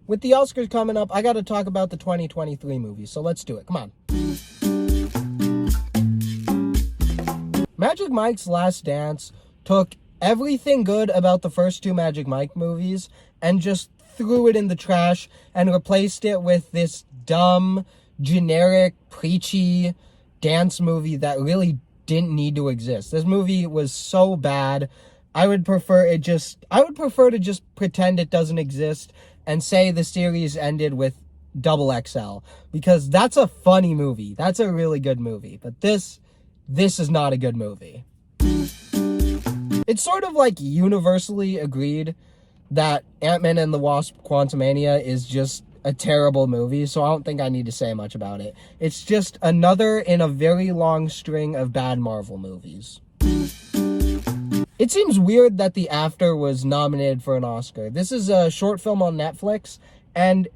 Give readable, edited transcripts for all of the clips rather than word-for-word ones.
with the Oscars coming up, I got to talk about the 2023 movies. So let's do it. Come on. Magic Mike's Last Dance took everything good about the first two Magic Mike movies and just threw it in the trash and replaced it with this dumb, generic, preachy dance movie that really didn't need to exist. This movie was so bad. I would prefer to just pretend it doesn't exist and say the series ended with Double XL, because that's a funny movie. That's a really good movie. But this is not a good movie. It's sort of like universally agreed that Ant-Man and the Wasp: Quantumania is just a terrible movie, so I don't think I need to say much about it. It's just another in a very long string of bad Marvel movies. It seems weird that The After was nominated for an Oscar. This is a short film on Netflix, and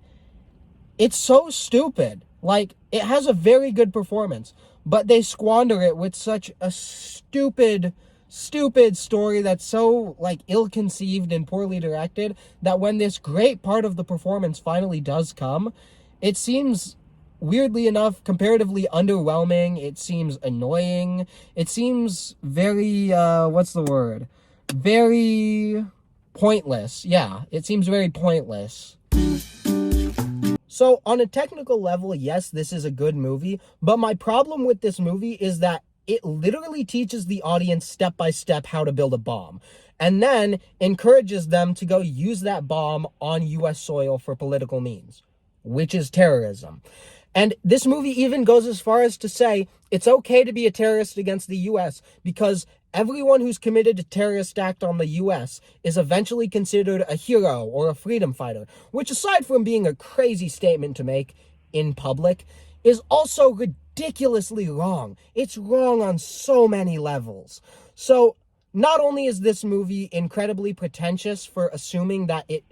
it's so stupid. Like, it has a very good performance, but they squander it with such a stupid story that's so, like, ill-conceived and poorly directed that when this great part of the performance finally does come, it seems, weirdly enough, comparatively underwhelming. It seems annoying. It seems very, very pointless. Yeah, it seems very pointless. So, on a technical level, yes, this is a good movie, but my problem with this movie is that it literally teaches the audience step by step how to build a bomb, and then encourages them to go use that bomb on US soil for political means, which is terrorism. And this movie even goes as far as to say it's okay to be a terrorist against the US because everyone who's committed a terrorist act on the US is eventually considered a hero or a freedom fighter, which, aside from being a crazy statement to make in public, is also ridiculously wrong. It's wrong on so many levels. So, not only is this movie incredibly pretentious for assuming that it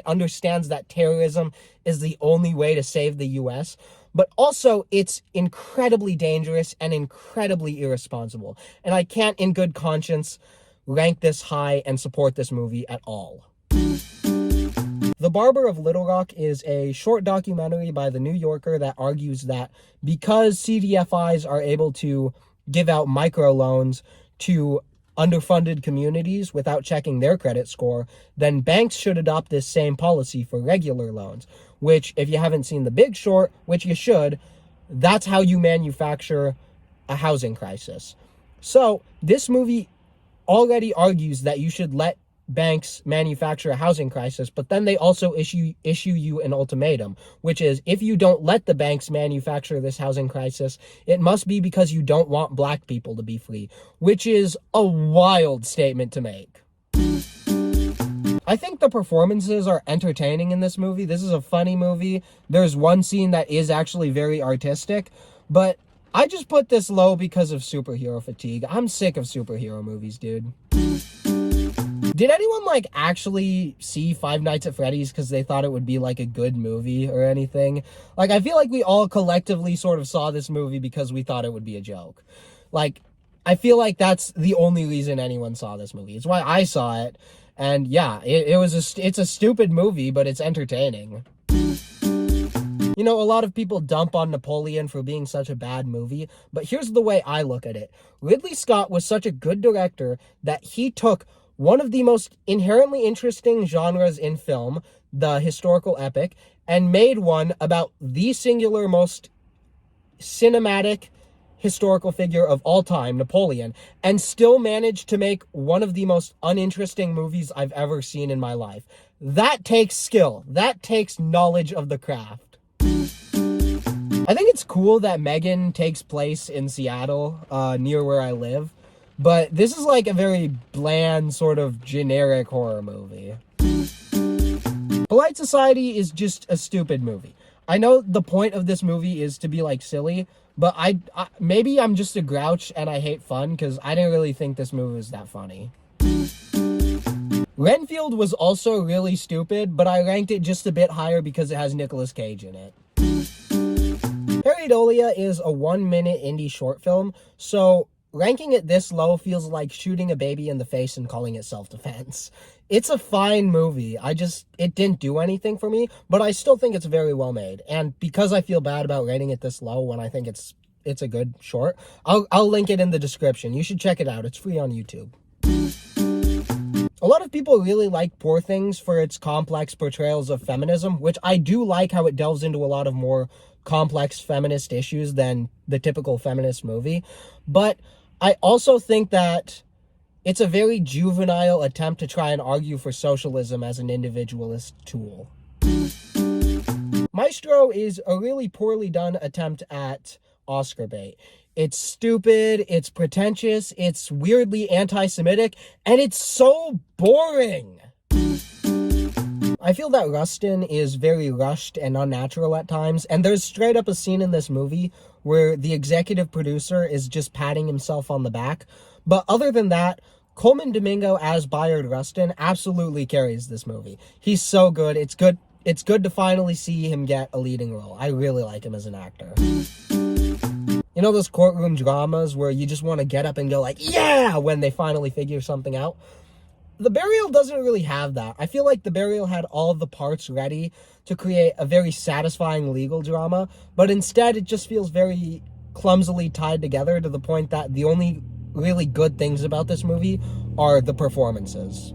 understands that terrorism is the only way to save the US, but also it's incredibly dangerous and incredibly irresponsible. And I can't in good conscience rank this high and support this movie at all. The Barber of Little Rock is a short documentary by The New Yorker that argues that because CDFIs are able to give out microloans to underfunded communities without checking their credit score, then banks should adopt this same policy for regular loans, which, if you haven't seen The Big Short, which you should, that's how you manufacture a housing crisis. So this movie already argues that you should let banks manufacture a housing crisis, but then they also issue you an ultimatum, which is, if you don't let the banks manufacture this housing crisis, it must be because you don't want black people to be free, which is a wild statement to make. I think the performances are entertaining in this movie. This is a funny movie. There's one scene that is actually very artistic, but I just put this low because of superhero fatigue. I'm sick of superhero movies, dude. Did anyone, actually see Five Nights at Freddy's because they thought it would be, a good movie or anything? I feel like we all collectively sort of saw this movie because we thought it would be a joke. I feel like that's the only reason anyone saw this movie. It's why I saw it. And, yeah, it's a stupid movie, but it's entertaining. You know, a lot of people dump on Napoleon for being such a bad movie, but here's the way I look at it. Ridley Scott was such a good director that he took one of the most inherently interesting genres in film, the historical epic, and made one about the singular most cinematic historical figure of all time, Napoleon, and still managed to make one of the most uninteresting movies I've ever seen in my life. That takes skill. That takes knowledge of the craft. I think it's cool that Megan takes place in Seattle, near where I live. But this is a very bland, sort of generic horror movie. Polite Society is just a stupid movie. I know the point of this movie is to be silly, but I maybe I'm just a grouch and I hate fun because I didn't really think this movie was that funny. Renfield was also really stupid, but I ranked it just a bit higher because it has Nicolas Cage in it. Pareidolia is a 1-minute indie short film, so ranking it this low feels like shooting a baby in the face and calling it self-defense. It's a fine movie. It didn't do anything for me, but I still think it's very well made. And because I feel bad about rating it this low when I think it's a good short, I'll link it in the description. You should check it out. It's free on YouTube. A lot of people really like Poor Things for its complex portrayals of feminism, which I do like how it delves into a lot of more complex feminist issues than the typical feminist movie. But I also think that it's a very juvenile attempt to try and argue for socialism as an individualist tool. Maestro is a really poorly done attempt at Oscar bait. It's stupid, it's pretentious, it's weirdly anti-Semitic, and it's so boring. I feel that Rustin is very rushed and unnatural at times, and there's straight up a scene in this movie where the executive producer is just patting himself on the back. But other than that, Colman Domingo as Bayard Rustin absolutely carries this movie. He's so good. It's good to finally see him get a leading role. I really like him as an actor. You know those courtroom dramas where you just want to get up and go like, yeah, when they finally figure something out? The Burial doesn't really have that. I feel like The Burial had all the parts ready to create a very satisfying legal drama, but instead it just feels very clumsily tied together to the point that the only really good things about this movie are the performances.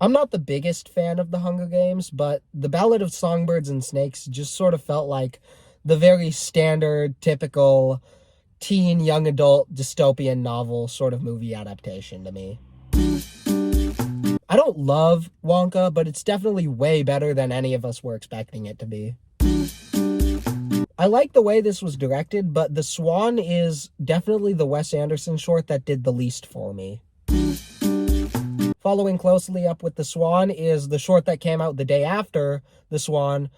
I'm not the biggest fan of The Hunger Games, but The Ballad of Songbirds and Snakes just sort of felt like the very standard, typical teen, young adult, dystopian novel sort of movie adaptation to me. I don't love Wonka, but it's definitely way better than any of us were expecting it to be. I like the way this was directed, but The Swan is definitely the Wes Anderson short that did the least for me. Following closely up with The Swan is the short that came out the day after The Swan,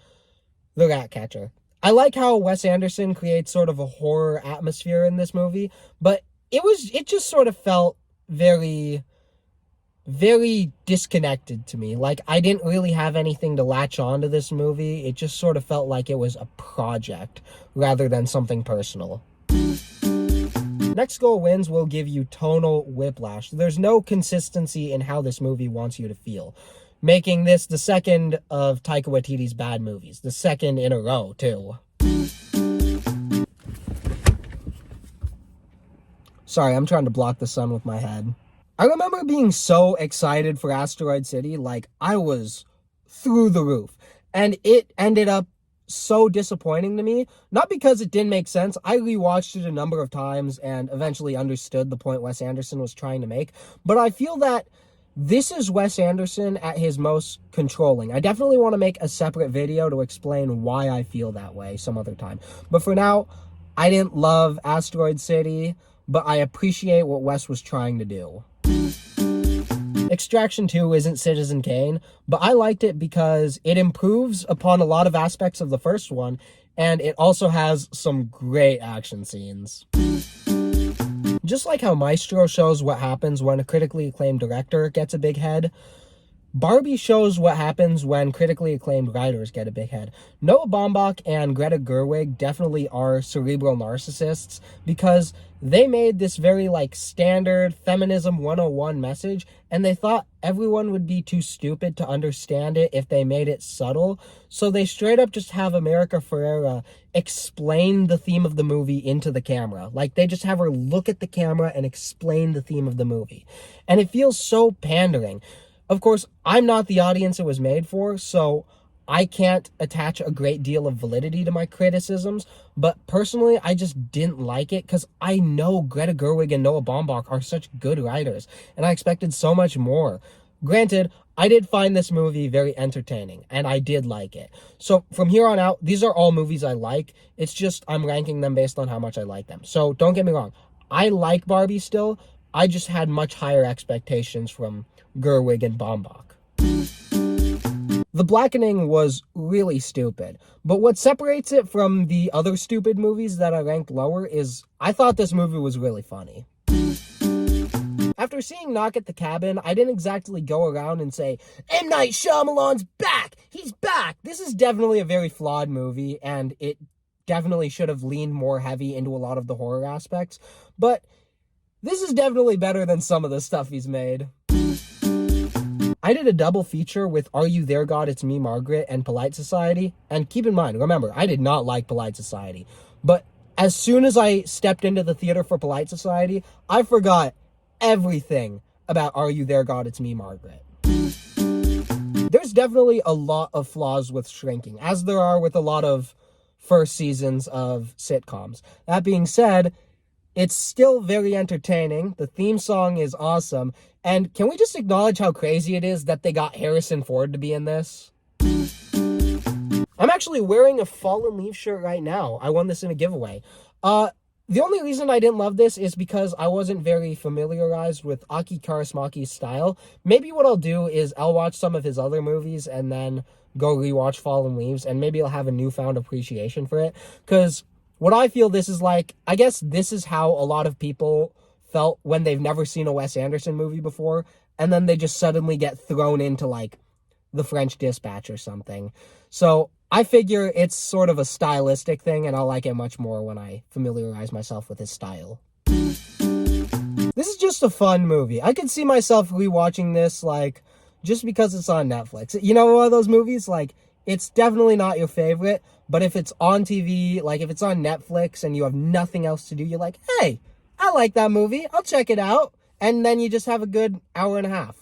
The Ratcatcher. I like how Wes Anderson creates sort of a horror atmosphere in this movie, but it just sort of felt very, very disconnected to me. Like, I didn't really have anything to latch on to this movie. It just sort of felt like it was a project rather than something personal. Next Goal Wins will give you tonal whiplash. There's no consistency in how this movie wants you to feel, making this the second of Taika Waititi's bad movies. The second in a row, too. Sorry, I'm trying to block the sun with my head. I remember being so excited for Asteroid City, like I was through the roof. And it ended up so disappointing to me. Not because it didn't make sense. I rewatched it a number of times and eventually understood the point Wes Anderson was trying to make. But I feel that this is Wes Anderson at his most controlling. I definitely want to make a separate video to explain why I feel that way some other time. But for now, I didn't love Asteroid City, but I appreciate what Wes was trying to do. Extraction 2 isn't Citizen Kane, but I liked it because it improves upon a lot of aspects of the first one, and it also has some great action scenes. Just like how Maestro shows what happens when a critically acclaimed director gets a big head, Barbie shows what happens when critically acclaimed writers get a big head. Noah Baumbach and Greta Gerwig definitely are cerebral narcissists because they made this very standard feminism 101 message, and they thought everyone would be too stupid to understand it if they made it subtle. So they straight up just have America Ferrera explain the theme of the movie into the camera. Like, they just have her look at the camera and explain the theme of the movie. And it feels so pandering. Of course, I'm not the audience it was made for, so I can't attach a great deal of validity to my criticisms, but personally, I just didn't like it because I know Greta Gerwig and Noah Baumbach are such good writers, and I expected so much more. Granted, I did find this movie very entertaining, and I did like it. So from here on out, these are all movies I like. It's just I'm ranking them based on how much I like them. So don't get me wrong. I like Barbie still. I just had much higher expectations from Gerwig and Baumbach. The Blackening was really stupid, but what separates it from the other stupid movies that I ranked lower is I thought this movie was really funny. After seeing Knock at the Cabin, I didn't exactly go around and say, M. Night Shyamalan's back! He's back! This is definitely a very flawed movie, and it definitely should have leaned more heavy into a lot of the horror aspects, but this is definitely better than some of the stuff he's made. I did a double feature with Are You There, God? It's Me, Margaret, and Polite Society. And keep in mind, remember, I did not like Polite Society. But as soon as I stepped into the theater for Polite Society, I forgot everything about Are You There, God? It's Me, Margaret. There's definitely a lot of flaws with Shrinking, as there are with a lot of first seasons of sitcoms. That being said, it's still very entertaining. The theme song is awesome. And can we just acknowledge how crazy it is that they got Harrison Ford to be in this? I'm actually wearing a Fallen Leaves shirt right now. I won this in a giveaway. The only reason I didn't love this is because I wasn't very familiarized with Aki Kaurismäki's style. Maybe what I'll do is I'll watch some of his other movies and then go rewatch Fallen Leaves, and maybe I'll have a newfound appreciation for it. Because what I feel this is like, I guess this is how a lot of people felt when they've never seen a Wes Anderson movie before, and then they just suddenly get thrown into, like, The French Dispatch or something. So I figure it's sort of a stylistic thing, and I'll like it much more when I familiarize myself with his style. This is just a fun movie. I could see myself rewatching this, like, just because it's on Netflix. You know, one of those movies, like, it's definitely not your favorite, but if it's on TV, like, if it's on Netflix and you have nothing else to do, you're like, hey, I like that movie, I'll check it out. And then you just have a good hour and a half.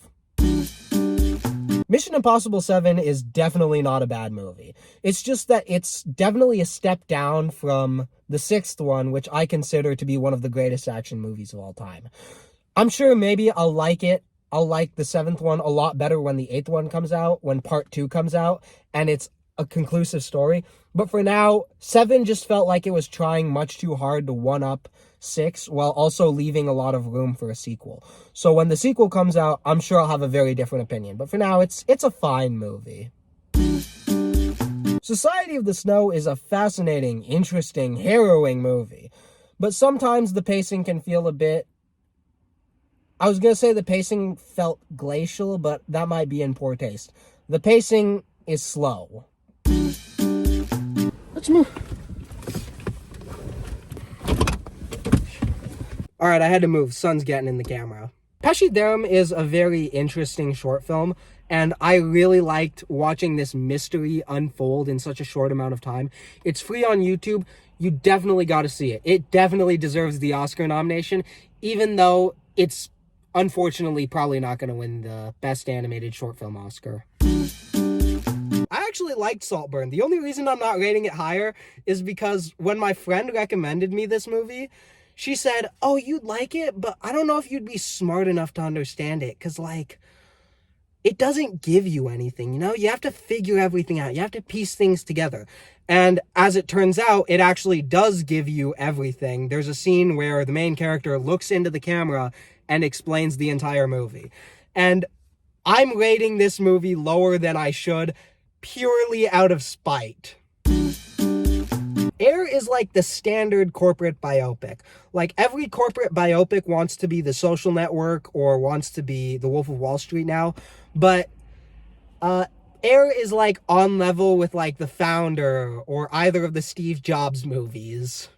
Mission Impossible 7 is definitely not a bad movie. It's just that it's definitely a step down from the sixth one, which I consider to be one of the greatest action movies of all time. I'm sure maybe I'll like it. I'll like the seventh one a lot better when the eighth one comes out, when part 2 comes out, and it's a conclusive story. But for now, 7 just felt like it was trying much too hard to one-up 6 while also leaving a lot of room for a sequel. So when the sequel comes out, I'm sure I'll have a very different opinion. But for now, it's a fine movie. Society of the Snow is a fascinating, interesting, harrowing movie. But sometimes the pacing can feel a bit... I was going to say the pacing felt glacial, but that might be in poor taste. The pacing is slow. Let's move. Alright, I had to move. Sun's getting in the camera. Pachyderm is a very interesting short film, and I really liked watching this mystery unfold in such a short amount of time. It's free on YouTube. You definitely got to see it. It definitely deserves the Oscar nomination, even though it's unfortunately probably not going to win the Best Animated Short Film Oscar. I actually liked Saltburn. The only reason I'm not rating it higher is because when my friend recommended me this movie, she said, oh, you'd like it, but I don't know if you'd be smart enough to understand it, because, like, it doesn't give you anything, you know? You have to figure everything out. You have to piece things together. And as it turns out, it actually does give you everything. There's a scene where the main character looks into the camera and explains the entire movie. And I'm rating this movie lower than I should, purely out of spite. Air is like the standard corporate biopic. Like, every corporate biopic wants to be The Social Network or wants to be The Wolf of Wall Street now. But Air is like on level with like The Founder or either of the Steve Jobs movies.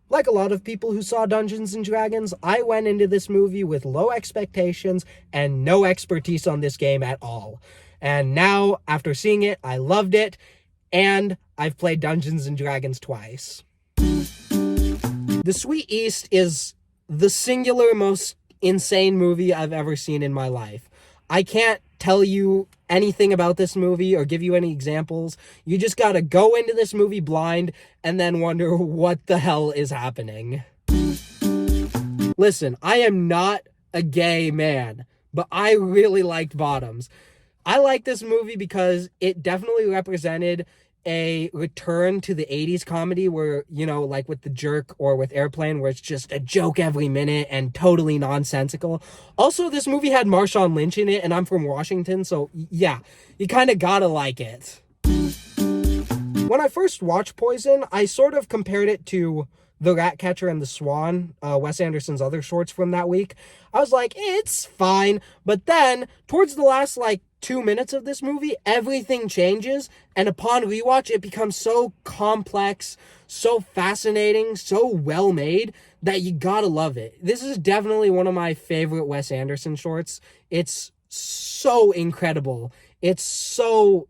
Like a lot of people who saw Dungeons & Dragons, I went into this movie with low expectations and no expertise on this game at all. And now, after seeing it, I loved it, and I've played Dungeons & Dragons twice. The Sweet East is the singular most insane movie I've ever seen in my life. I can't tell you anything about this movie or give you any examples. You just gotta go into this movie blind and then wonder what the hell is happening. Listen, I am not a gay man, but I really liked Bottoms. I like this movie because it definitely represented a return to the 80s comedy where, you know, like with The Jerk or with Airplane, where it's just a joke every minute and totally nonsensical. Also, this movie had Marshawn Lynch in it, and I'm from Washington, so yeah, you kind of gotta like it. When I first watched Poison, I sort of compared it to The Ratcatcher and the Swan, Wes Anderson's other shorts from that week. I was like, it's fine, but then, towards the last, 2 minutes of this movie, everything changes, and upon rewatch, it becomes so complex, so fascinating, so well made, that you gotta love it. This is definitely one of my favorite Wes Anderson shorts. It's so incredible. It's so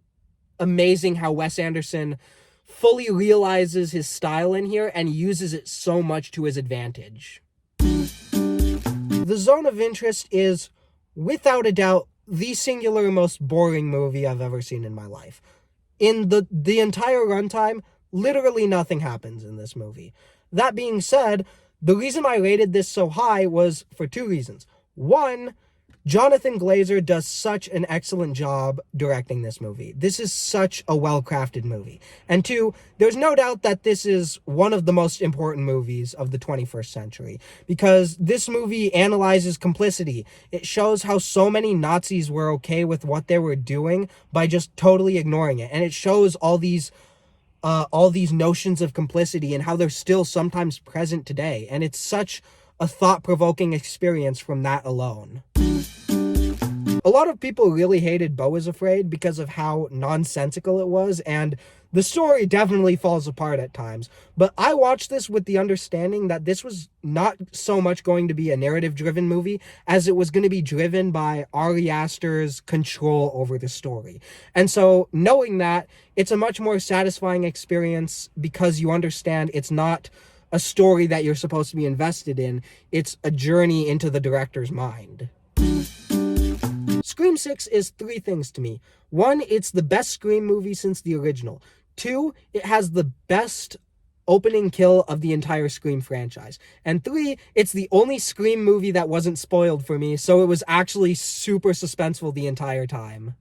amazing how Wes Anderson fully realizes his style in here and uses it so much to his advantage. The Zone of Interest is, without a doubt, the singular most boring movie I've ever seen in my life. In the entire runtime, literally nothing happens in this movie. That being said, the reason I rated this so high was for two reasons. One, Jonathan Glazer does such an excellent job directing this movie. This is such a well-crafted movie. And two, there's no doubt that this is one of the most important movies of the 21st century, because this movie analyzes complicity. It shows how so many Nazis were okay with what they were doing by just totally ignoring it. And it shows all these notions of complicity and how they're still sometimes present today. And it's such a thought-provoking experience from that alone. A lot of people really hated Beau is Afraid because of how nonsensical it was, and the story definitely falls apart at times. But I watched this with the understanding that this was not so much going to be a narrative-driven movie as it was going to be driven by Ari Aster's control over the story. And so knowing that, it's a much more satisfying experience because you understand it's not a story that you're supposed to be invested in. It's a journey into the director's mind. Scream 6 is three things to me. One, it's the best Scream movie since the original. Two, it has the best opening kill of the entire Scream franchise. And three, it's the only Scream movie that wasn't spoiled for me, so it was actually super suspenseful the entire time.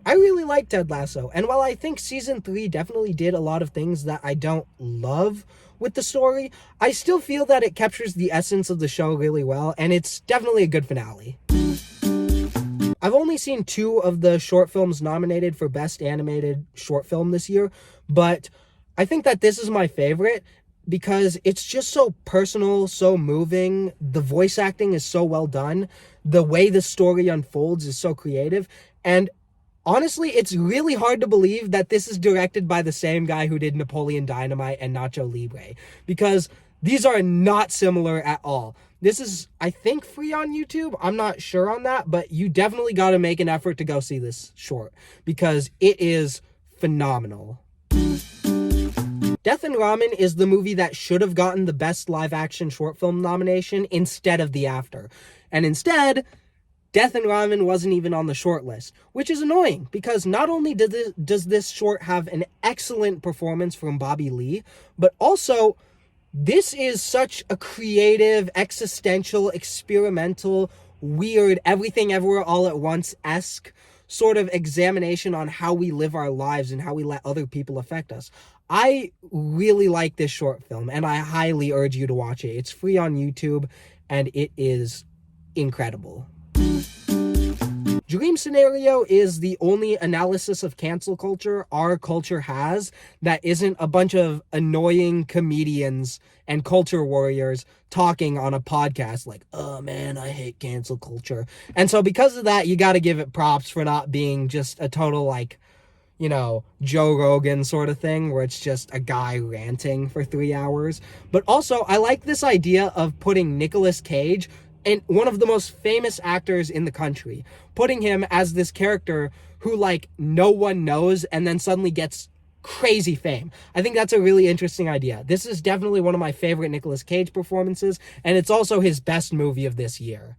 I really like Ted Lasso, and while I think season 3 definitely did a lot of things that I don't love with the story, I still feel that it captures the essence of the show really well, and it's definitely a good finale. I've only seen 2 of the short films nominated for Best Animated Short Film this year, but I think that this is my favorite because it's just so personal, so moving. The voice acting is so well done. The way the story unfolds is so creative, and honestly, it's really hard to believe that this is directed by the same guy who did Napoleon Dynamite and Nacho Libre, because these are not similar at all. This is, I think, free on YouTube. I'm not sure on that, but you definitely got to make an effort to go see this short because it is phenomenal. Death and Ramen is the movie that should have gotten the Best Live Action Short Film nomination instead of The After. And instead, Death and Ramen wasn't even on the short list, which is annoying because not only does this short have an excellent performance from Bobby Lee, but also this is such a creative, existential, experimental, weird, everything everywhere all at once-esque sort of examination on how we live our lives and how we let other people affect us. I really like this short film, and I highly urge you to watch it. It's free on YouTube, and it is incredible. Dream Scenario is the only analysis of cancel culture our culture has that isn't a bunch of annoying comedians and culture warriors talking on a podcast like, oh man, I hate cancel culture. And so because of that, you got to give it props for not being just a total, like, you know, Joe Rogan sort of thing where it's just a guy ranting for 3 hours. But also, I like this idea of putting Nicolas Cage, and one of the most famous actors in the country, putting him as this character who, like, no one knows and then suddenly gets crazy fame. I think that's a really interesting idea. This is definitely one of my favorite Nicolas Cage performances, and it's also his best movie of this year.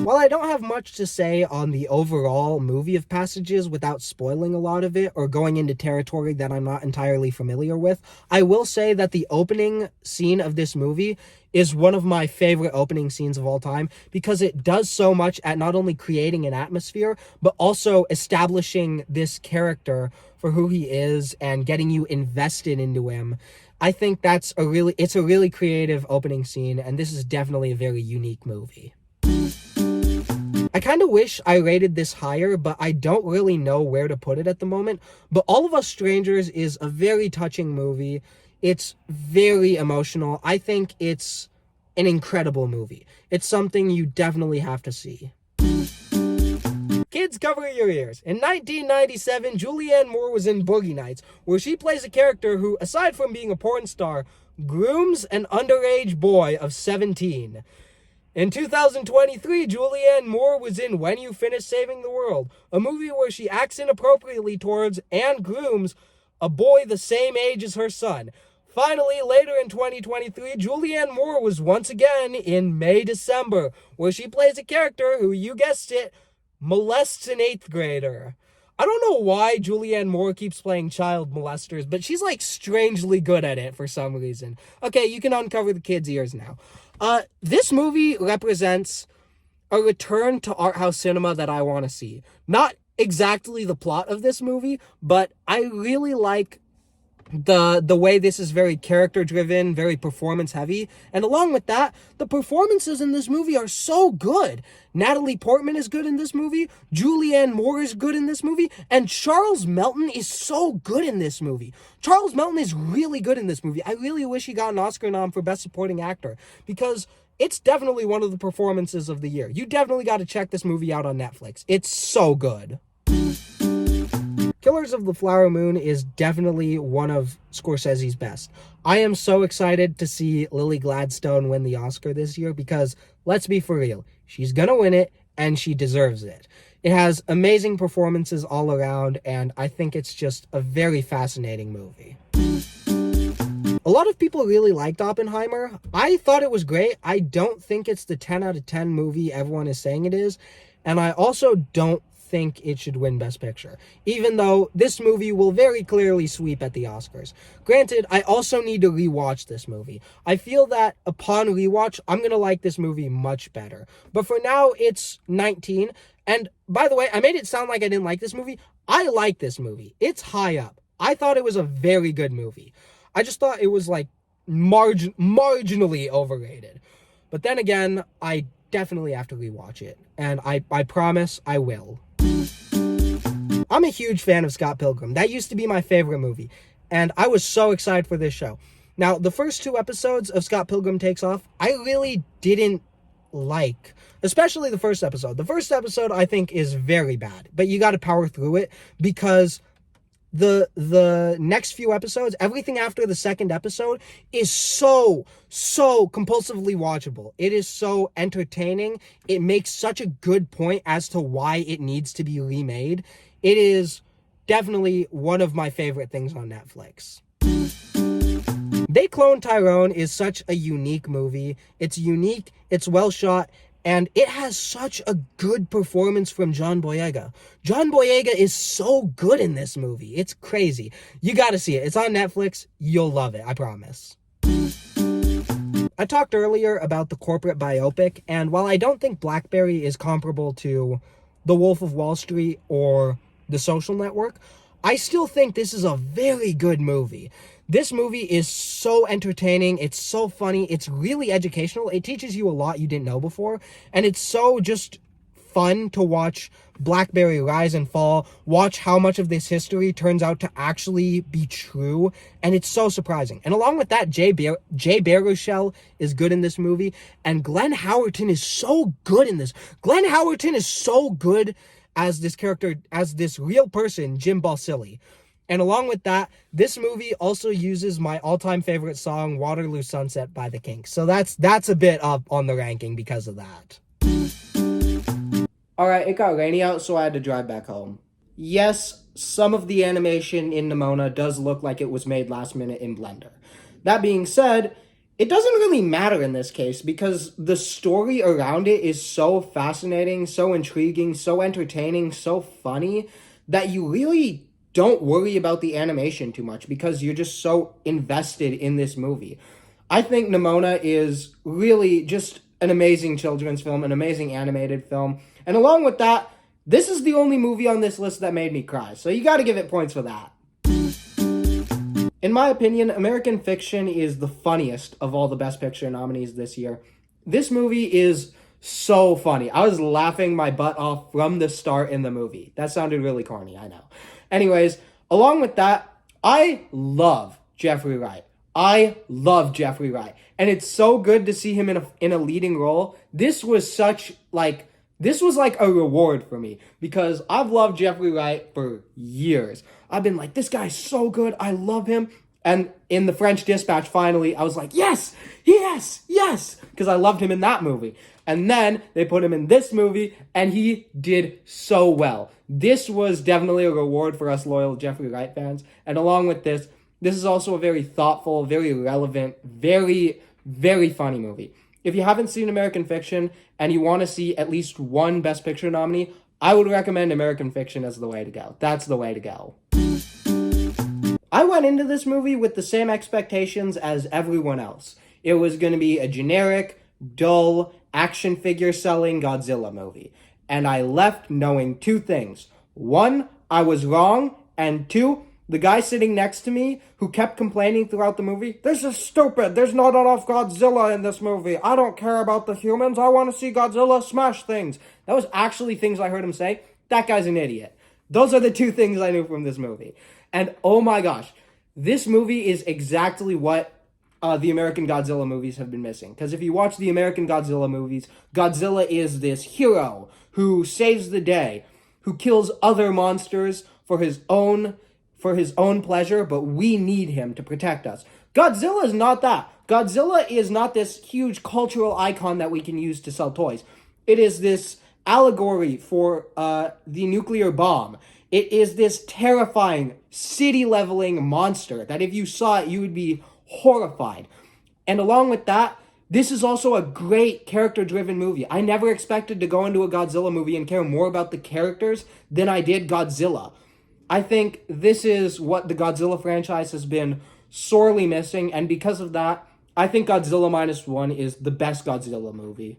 While I don't have much to say on the overall movie of Passages without spoiling a lot of it or going into territory that I'm not entirely familiar with, I will say that the opening scene of this movie is one of my favorite opening scenes of all time because it does so much at not only creating an atmosphere, but also establishing this character for who he is and getting you invested into him. I think it's a really creative opening scene, and this is definitely a very unique movie. I kind of wish I rated this higher, but I don't really know where to put it at the moment. But All of Us Strangers is a very touching movie. It's very emotional. I think it's an incredible movie. It's something you definitely have to see. Kids, cover your ears. In 1997, Julianne Moore was in Boogie Nights, where she plays a character who, aside from being a porn star, grooms an underage boy of 17. In 2023, Julianne Moore was in When You Finish Saving the World, a movie where she acts inappropriately towards and grooms a boy the same age as her son. Finally, later in 2023, Julianne Moore was once again in May December, where she plays a character who, you guessed it, molests an 8th grader. I don't know why Julianne Moore keeps playing child molesters, but she's like strangely good at it for some reason. Okay, you can uncover the kids' ears now. This movie represents a return to art house cinema that I want to see. Not exactly the plot of this movie, but I really like the way this is very character driven, very performance heavy, and along with that, the performances in this movie are so good. Natalie Portman is good in this movie, Julianne Moore is good in this movie, and Charles Melton is so good in this movie. Charles Melton is really good in this movie. I really wish he got an Oscar nom for Best Supporting Actor, because it's definitely one of the performances of the year. You definitely got to check this movie out on Netflix. It's so good. Killers of the Flower Moon is definitely one of Scorsese's best. I am so excited to see Lily Gladstone win the Oscar this year because, let's be for real, she's gonna win it and she deserves it. It has amazing performances all around, and I think it's just a very fascinating movie. A lot of people really liked Oppenheimer. I thought it was great. I don't think it's the 10 out of 10 movie everyone is saying it is, and I also don't think it should win Best Picture, even though this movie will very clearly sweep at the Oscars. Granted, I also need to rewatch this movie. I feel that upon rewatch, I'm gonna like this movie much better. But for now, it's 19. And by the way, I made it sound like I didn't like this movie. I like this movie. It's high up. I thought it was a very good movie. I just thought it was like marginally overrated. But then again, I definitely have to rewatch it. And I promise I will. I'm a huge fan of Scott Pilgrim. That used to be my favorite movie, and I was so excited for this show. Now, the first 2 episodes of Scott Pilgrim Takes Off, I really didn't like, especially the first episode. The first episode, I think, is very bad, but you got to power through it because the next few episodes, everything after the second episode is so compulsively watchable. It is so entertaining. It makes such a good point as to why it needs to be remade. It is definitely one of my favorite things on Netflix. They Clone Tyrone is such a unique movie. It's unique, it's well shot, and it has such a good performance from John Boyega. John Boyega is so good in this movie. It's crazy. You gotta see it. It's on Netflix. You'll love it, I promise. I talked earlier about the corporate biopic, and while I don't think Blackberry is comparable to The Wolf of Wall Street or The Social Network, I still think this is a very good movie. This movie is so entertaining, it's so funny, it's really educational, it teaches you a lot you didn't know before, and it's so just fun to watch Blackberry rise and fall, watch how much of this history turns out to actually be true, and it's so surprising. And along with that, Jay Baruchel is good in this movie, and Glenn Howerton is so good in this. Glenn Howerton is so good as this character, as this real person, Jim Balsillie. And along with that, this movie also uses my all-time favorite song, Waterloo Sunset by The Kinks. So that's a bit up on the ranking because of that. Alright, it got rainy out, so I had to drive back home. Yes, some of the animation in Nimona does look like it was made last minute in Blender. That being said, it doesn't really matter in this case because the story around it is so fascinating, so intriguing, so entertaining, so funny that you really don't worry about the animation too much because you're just so invested in this movie. I think Nimona is really just an amazing children's film, an amazing animated film. And along with that, this is the only movie on this list that made me cry. So you got to give it points for that. In my opinion, American Fiction is the funniest of all the Best Picture nominees this year. This movie is so funny. I was laughing my butt off from the start in the movie. That sounded really corny, I know. Anyways, along with that, I love Jeffrey Wright. I love Jeffrey Wright. And it's so good to see him in a leading role. This was like a reward for me because I've loved Jeffrey Wright for years. I've been like, this guy's so good. I love him. And in The French Dispatch, finally, I was like, yes, yes, yes, because I loved him in that movie. And then they put him in this movie, and he did so well. This was definitely a reward for us loyal Jeffrey Wright fans. And along with this is also a very thoughtful, very relevant, very, very funny movie. If you haven't seen American Fiction and you want to see at least one Best Picture nominee, I would recommend American Fiction as the way to go. That's the way to go. I went into this movie with the same expectations as everyone else. It was going to be a generic, dull, action figure selling Godzilla movie. And I left knowing two things. One, I was wrong. And two, the guy sitting next to me who kept complaining throughout the movie, this is stupid. There's not enough Godzilla in this movie. I don't care about the humans. I want to see Godzilla smash things. That was actually things I heard him say. That guy's an idiot. Those are the two things I knew from this movie. And oh my gosh, this movie is exactly what the American Godzilla movies have been missing. Because if you watch the American Godzilla movies, Godzilla is this hero who saves the day, who kills other monsters for his own pleasure, but we need him to protect us. Godzilla is not that. Godzilla is not this huge cultural icon that we can use to sell toys. It is this allegory for the nuclear bomb. It is this terrifying, city-leveling monster that if you saw it, you would be horrified. And along with that, this is also a great character-driven movie. I never expected to go into a Godzilla movie and care more about the characters than I did Godzilla. I think this is what the Godzilla franchise has been sorely missing, and because of that, I think Godzilla Minus One is the best Godzilla movie.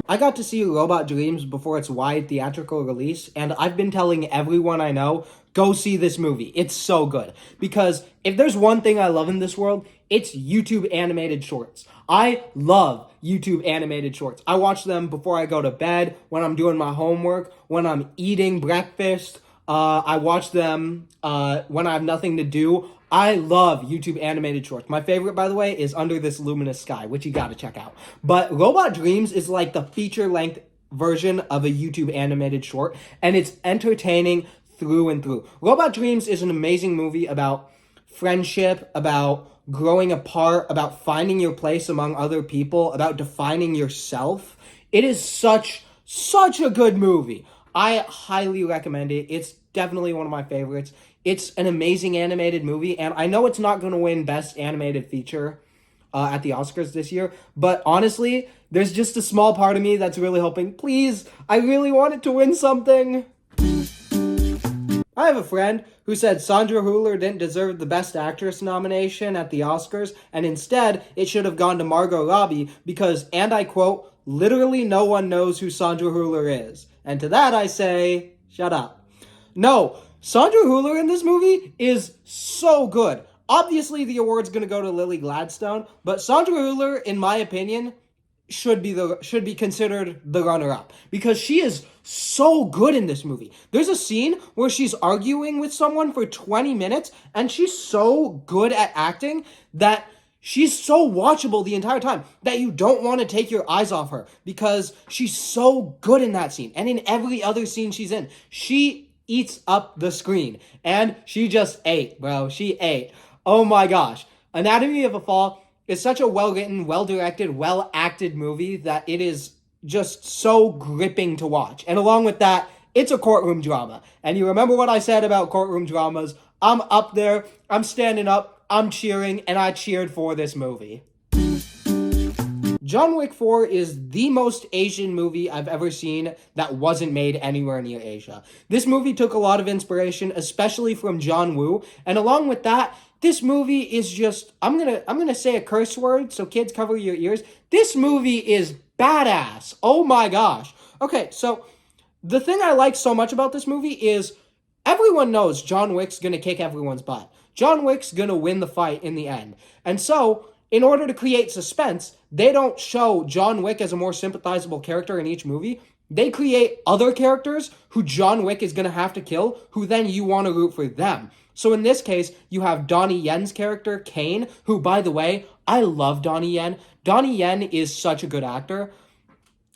I got to see Robot Dreams before its wide theatrical release, and I've been telling everyone I know, go see this movie. It's so good. Because if there's one thing I love in this world, it's YouTube animated shorts. I love YouTube animated shorts. I watch them before I go to bed, when I'm doing my homework, when I'm eating breakfast. I watch them when I have nothing to do. I love YouTube animated shorts. My favorite, by the way, is Under This Luminous Sky, which you gotta check out. But Robot Dreams is like the feature-length version of a YouTube animated short, and it's entertaining through and through. Robot Dreams is an amazing movie about friendship, about growing apart, about finding your place among other people, about defining yourself. It is such a good movie. I highly recommend it. It's definitely one of my favorites. It's an amazing animated movie, and I know it's not going to win Best Animated Feature at the Oscars this year, but honestly, there's just a small part of me that's really hoping, please, I really want it to win something. I have a friend who said Sandra Hüller didn't deserve the Best Actress nomination at the Oscars, and instead, it should have gone to Margot Robbie because, and I quote, literally no one knows who Sandra Hüller is. And to that I say, shut up. No, Sandra Hüller in this movie is so good. Obviously, the award's going to go to Lily Gladstone, but Sandra Hüller, in my opinion, should be considered the runner-up because she is so good in this movie. There's a scene where she's arguing with someone for 20 minutes, and she's so good at acting that she's so watchable the entire time that you don't want to take your eyes off her because she's so good in that scene. And in every other scene she's in, she eats up the screen. And she just ate, bro. She ate. Oh my gosh. Anatomy of a Fall is such a well-written, well-directed, well-acted movie that it is just so gripping to watch. And along with that, it's a courtroom drama. And you remember what I said about courtroom dramas. I'm up there. I'm standing up. I'm cheering, and I cheered for this movie. John Wick 4 is the most Asian movie I've ever seen that wasn't made anywhere near Asia. This movie took a lot of inspiration, especially from John Woo, and along with that, this movie is just, I'm gonna say a curse word, so kids cover your ears. This movie is badass. Oh my gosh. Okay, so the thing I like so much about this movie is everyone knows John Wick's gonna kick everyone's butt. John Wick's gonna win the fight in the end. And so, in order to create suspense, they don't show John Wick as a more sympathizable character in each movie. They create other characters who John Wick is gonna have to kill, who then you want to root for them. So in this case, you have Donnie Yen's character, Kane, who, by the way, I love Donnie Yen. Donnie Yen is such a good actor.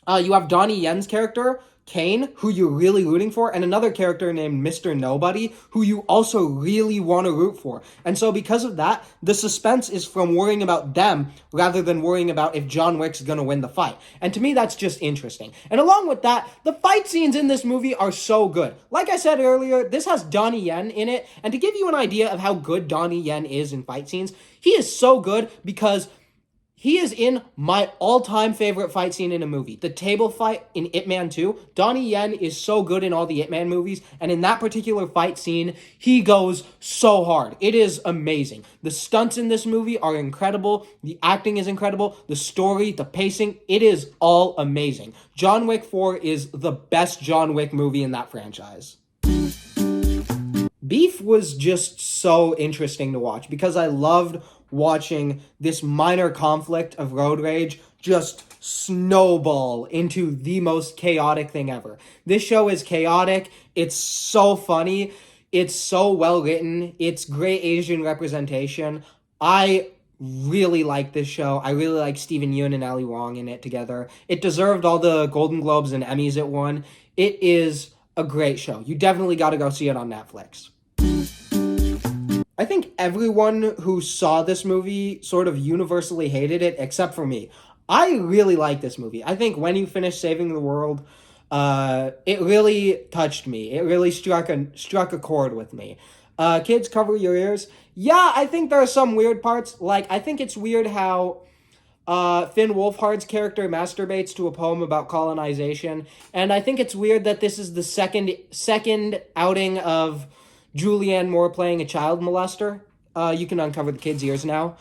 You have Donnie Yen's character, Kane, who you're really rooting for, and another character named Mr. Nobody, who you also really want to root for. And so because of that, the suspense is from worrying about them rather than worrying about if John Wick's gonna win the fight. And to me, that's just interesting. And along with that, the fight scenes in this movie are so good. Like I said earlier, this has Donnie Yen in it, and to give you an idea of how good Donnie Yen is in fight scenes, he is so good because he is in my all-time favorite fight scene in a movie. The table fight in Ip Man 2. Donnie Yen is so good in all the Ip Man movies, and in that particular fight scene, he goes so hard. It is amazing. The stunts in this movie are incredible. The acting is incredible. The story, the pacing, it is all amazing. John Wick 4 is the best John Wick movie in that franchise. Beef was just so interesting to watch because I loved watching this minor conflict of road rage just snowball into the most chaotic thing ever. This show is chaotic. It's so funny. It's so well written. It's great Asian representation. I really like this show. I really like Steven Yeun and Ali Wong in it together. It deserved all the Golden Globes and Emmys it won. It is a great show. You definitely got to go see it on Netflix. I think everyone who saw this movie sort of universally hated it, except for me. I really like this movie. I think When You Finish Saving the World, it really touched me. It really struck a chord with me. Kids, cover your ears. Yeah, I think there are some weird parts. Like, I think it's weird how Finn Wolfhard's character masturbates to a poem about colonization, and I think it's weird that this is the second outing of Julianne Moore playing a child molester. You can uncover the kids' ears now.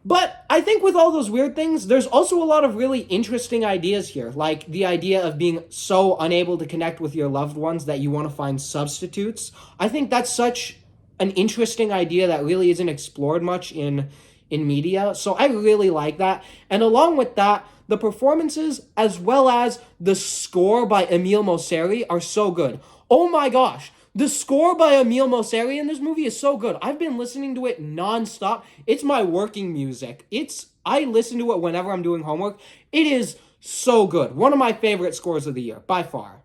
But I think with all those weird things, there's also a lot of really interesting ideas here. Like the idea of being so unable to connect with your loved ones that you want to find substitutes. I think that's such an interesting idea that really isn't explored much in media. So I really like that. And along with that, the performances as well as the score by Emile Mosseri are so good. Oh my gosh. The score by Emile Mosseri in this movie is so good. I've been listening to it nonstop. It's my working music. I listen to it whenever I'm doing homework. It is so good. One of my favorite scores of the year, by far.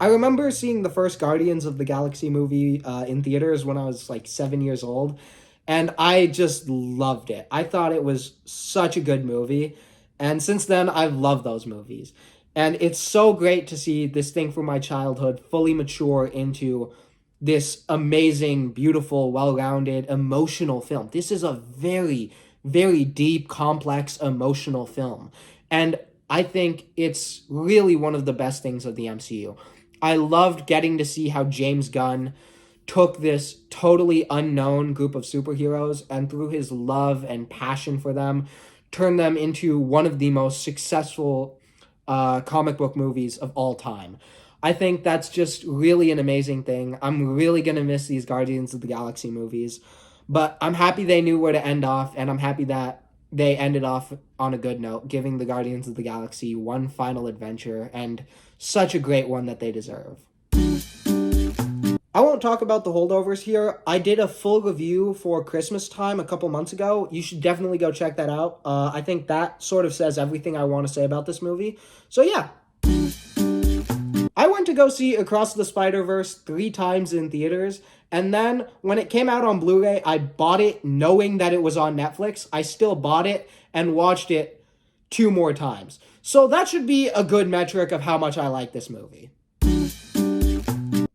I remember seeing the first Guardians of the Galaxy movie in theaters when I was like 7 years old, and I just loved it. I thought it was such a good movie, and since then, I've loved those movies. And it's so great to see this thing from my childhood fully mature into this amazing, beautiful, well-rounded, emotional film. This is a very, very deep, complex, emotional film. And I think it's really one of the best things of the MCU. I loved getting to see how James Gunn took this totally unknown group of superheroes and through his love and passion for them, turned them into one of the most successful comic book movies of all time. I think that's just really an amazing thing. I'm really going to miss these Guardians of the Galaxy movies, but I'm happy they knew where to end off, and I'm happy that they ended off on a good note, giving the Guardians of the Galaxy one final adventure, and such a great one that they deserve. I won't talk about the holdovers here. I did a full review for Christmas time a couple months ago. You should definitely go check that out. I think that sort of says everything I want to say about this movie. So yeah. I went to go see Across the Spider-Verse 3 times in theaters, and then when it came out on Blu-ray, I bought it knowing that it was on Netflix. I still bought it and watched it 2 more times. So that should be a good metric of how much I like this movie.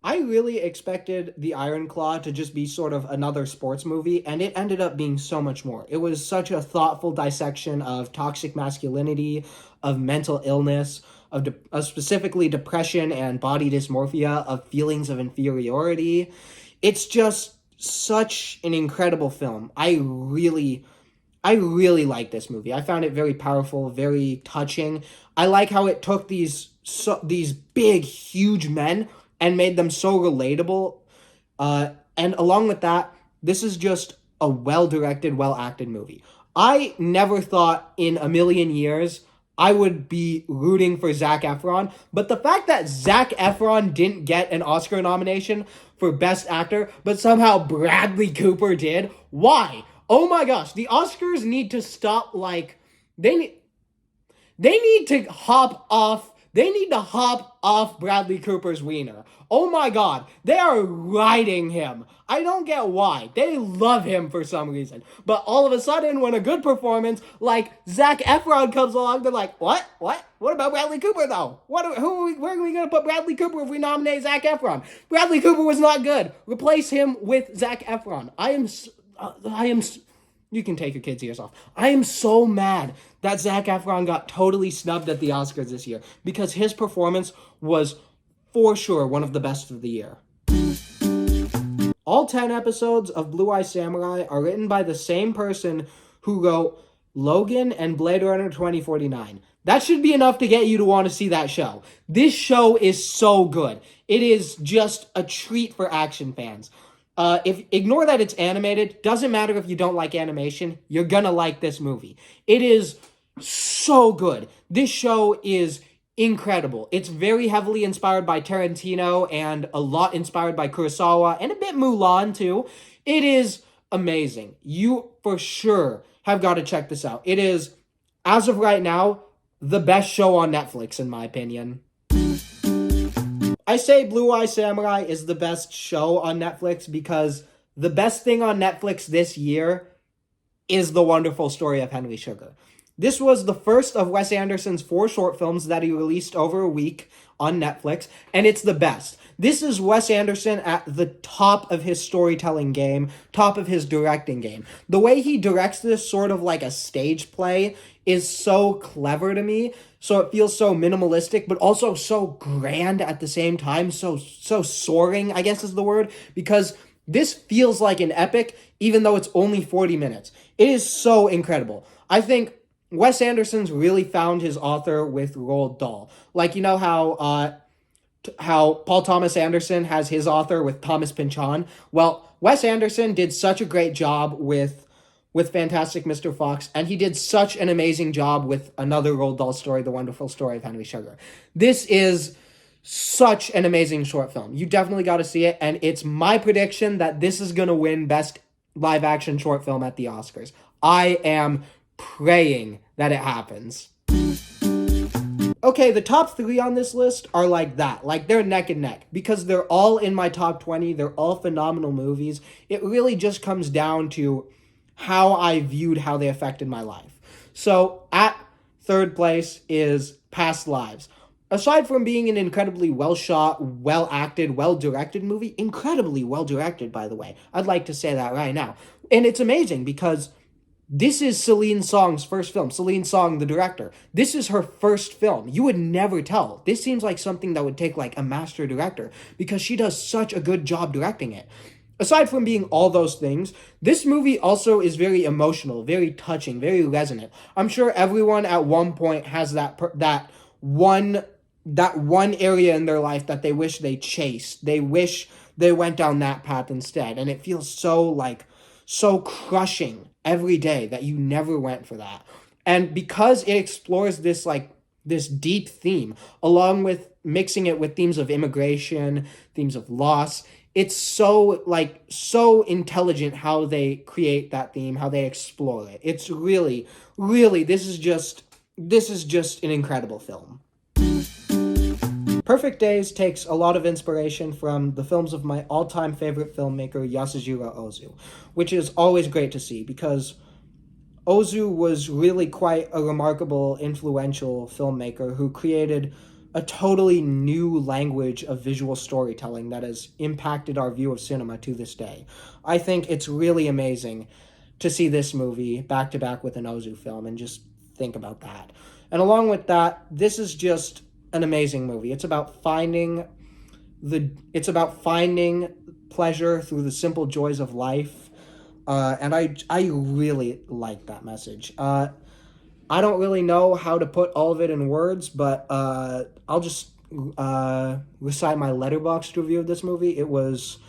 I really expected The Iron Claw to just be sort of another sports movie, and it ended up being so much more. It was such a thoughtful dissection of toxic masculinity, of mental illness, of specifically depression and body dysmorphia, of feelings of inferiority. It's just such an incredible film. I really like this movie. I found it very powerful, very touching. I like how it took these big, huge men and made them so relatable. And along with that, this is just a well-directed, well-acted movie. I never thought in a million years I would be rooting for Zac Efron, but the fact that Zac Efron didn't get an Oscar nomination for Best Actor, but somehow Bradley Cooper did, why? Oh my gosh, the Oscars need to stop, They need to hop off. They need to hop off Bradley Cooper's wiener. Oh my god, they are riding him. I don't get why. They love him for some reason. But all of a sudden, when a good performance like Zac Efron comes along, they're like, what? What? What about Bradley Cooper, though? Where are we going to put Bradley Cooper if we nominate Zac Efron? Bradley Cooper was not good. Replace him with Zac Efron. You can take your kids' ears off. I am so mad that Zac Efron got totally snubbed at the Oscars this year because his performance was for sure one of the best of the year. All 10 episodes of Blue Eye Samurai are written by the same person who wrote Logan and Blade Runner 2049. That should be enough to get you to want to see that show. This show is so good. It is just a treat for action fans. Ignore that it's animated. Doesn't matter if you don't like animation. You're gonna like this movie. It is so good. This show is incredible. It's very heavily inspired by Tarantino and a lot inspired by Kurosawa and a bit Mulan too. It is amazing. You for sure have got to check this out. It is, as of right now, the best show on Netflix in my opinion. I say Blue Eye Samurai is the best show on Netflix because the best thing on Netflix this year is The Wonderful Story of Henry Sugar. This was the first of Wes Anderson's 4 short films that he released over a week on Netflix, and it's the best. This is Wes Anderson at the top of his storytelling game, top of his directing game. The way he directs this sort of like a stage play is so clever to me. So it feels so minimalistic, but also so grand at the same time. So soaring, I guess is the word, because this feels like an epic, even though it's only 40 minutes. It is so incredible. I think Wes Anderson's really found his author with Roald Dahl. Like, you know how Paul Thomas Anderson has his author with Thomas Pynchon? Well, Wes Anderson did such a great job with Fantastic Mr. Fox, and he did such an amazing job with another Roald Dahl story, The Wonderful Story of Henry Sugar. This is such an amazing short film. You definitely got to see it, and it's my prediction that this is going to win Best Live Action Short Film at the Oscars. I am praying that it happens. Okay, the top 3 on this list are like that. Like, they're neck and neck. Because they're all in my top 20. They're all phenomenal movies. It really just comes down to how I viewed how they affected my life. So, at 3rd place is Past Lives. Aside from being an incredibly well-shot, well-acted, well-directed movie, incredibly well-directed, by the way. I'd like to say that right now. And it's amazing because this is Celine Song's first film. Celine Song, the director. This is her first film. You would never tell. This seems like something that would take like a master director because she does such a good job directing it. Aside from being all those things, this movie also is very emotional, very touching, very resonant. I'm sure everyone at one point has that one area in their life that they wish they chased. They wish they went down that path instead. And it feels so crushing every day that you never went for that. And because it explores this deep theme, along with mixing it with themes of immigration, themes of loss, it's so intelligent how they create that theme, how they explore it. It's really, really, this is just an incredible film. Perfect Days takes a lot of inspiration from the films of my all-time favorite filmmaker, Yasujiro Ozu, which is always great to see because Ozu was really quite a remarkable, influential filmmaker who created a totally new language of visual storytelling that has impacted our view of cinema to this day. I think it's really amazing to see this movie back-to-back with an Ozu film and just think about that. And along with that, this is just an amazing movie. It's about finding pleasure through the simple joys of life. And I really like that message. I don't really know how to put all of it in words, but I'll just recite my Letterboxd review of this movie. It was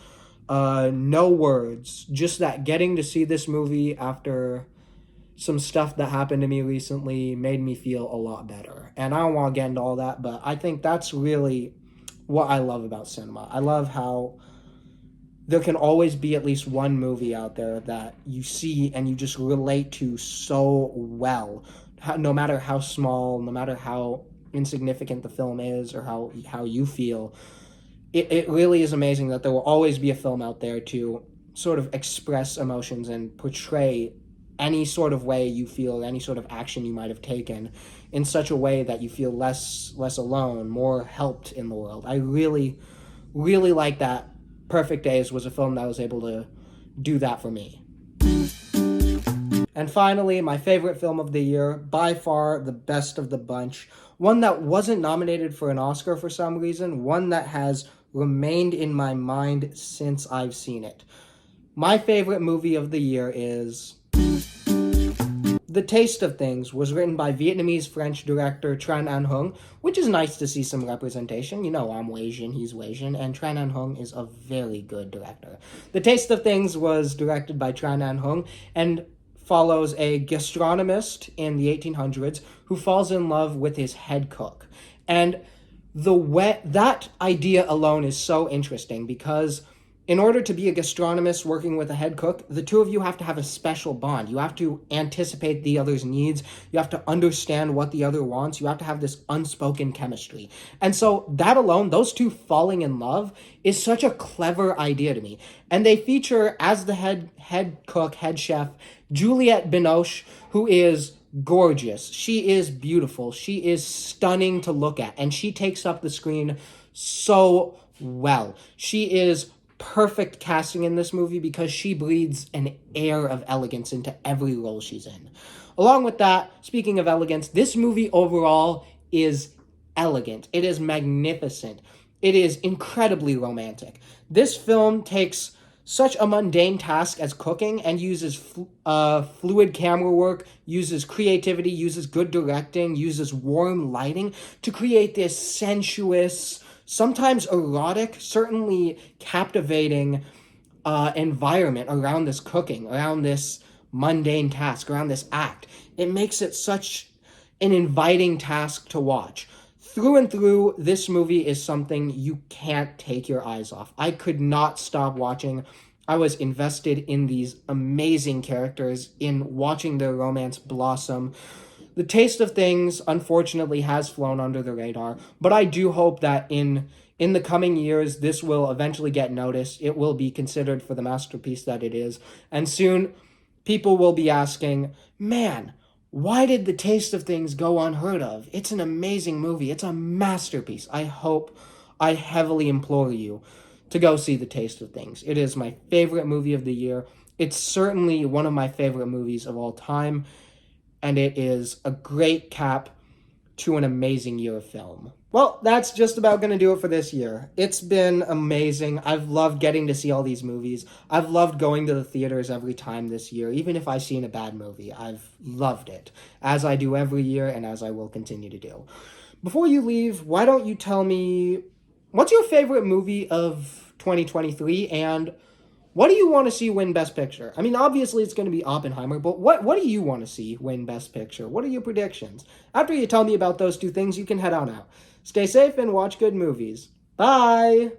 no words, just that getting to see this movie after some stuff that happened to me recently made me feel a lot better. And I don't want to get into all that, but I think that's really what I love about cinema. I love how there can always be at least one movie out there that you see and you just relate to so well, no matter how small, no matter how insignificant the film is or how you feel, it really is amazing that there will always be a film out there to sort of express emotions and portray any sort of way you feel, any sort of action you might have taken in such a way that you feel less alone, more helped in the world. I really, really like that. Perfect Days was a film that was able to do that for me. And finally, my favorite film of the year, by far the best of the bunch, one that wasn't nominated for an Oscar for some reason, one that has remained in my mind since I've seen it. My favorite movie of the year is The Taste of Things. Was written by Vietnamese-French director Tran Anh Hung, which is nice to see some representation. You know, I'm Asian, he's Asian, and Tran Anh Hung is a very good director. The Taste of Things was directed by Tran Anh Hung and follows a gastronomist in the 1800s who falls in love with his head cook. And that idea alone is so interesting because in order to be a gastronomist working with a head cook, the two of you have to have a special bond. You have to anticipate the other's needs. You have to understand what the other wants. You have to have this unspoken chemistry. And so that alone, those two falling in love, is such a clever idea to me. And they feature as the head cook, head chef, Juliette Binoche, who is gorgeous. She is beautiful. She is stunning to look at. And she takes up the screen so well. She is perfect casting in this movie because she breathes an air of elegance into every role she's in. Along with that, speaking of elegance, this movie overall is elegant. It is magnificent. It is incredibly romantic. This film takes such a mundane task as cooking and uses fluid camera work, uses creativity, uses good directing, uses warm lighting to create this sensuous, sometimes erotic, certainly captivating environment around this cooking, around this mundane task, around this act. It makes it such an inviting task to watch. Through and through, this movie is something you can't take your eyes off. I could not stop watching. I was invested in these amazing characters, in watching their romance blossom. The Taste of Things, unfortunately, has flown under the radar, but I do hope that in the coming years, this will eventually get noticed. It will be considered for the masterpiece that it is, and soon people will be asking, man, why did The Taste of Things go unheard of? It's an amazing movie. It's a masterpiece. I heavily implore you to go see The Taste of Things. It is my favorite movie of the year. It's certainly one of my favorite movies of all time, and it is a great cap to an amazing year of film. Well, that's just about going to do it for this year. It's been amazing. I've loved getting to see all these movies. I've loved going to the theaters every time this year. Even if I've seen a bad movie, I've loved it, as I do every year and as I will continue to do. Before you leave, why don't you tell me, what's your favorite movie of 2023, and what do you want to see win Best Picture? I mean, obviously it's going to be Oppenheimer, but what do you want to see win Best Picture? What are your predictions? After you tell me about those two things, you can head on out. Stay safe and watch good movies. Bye!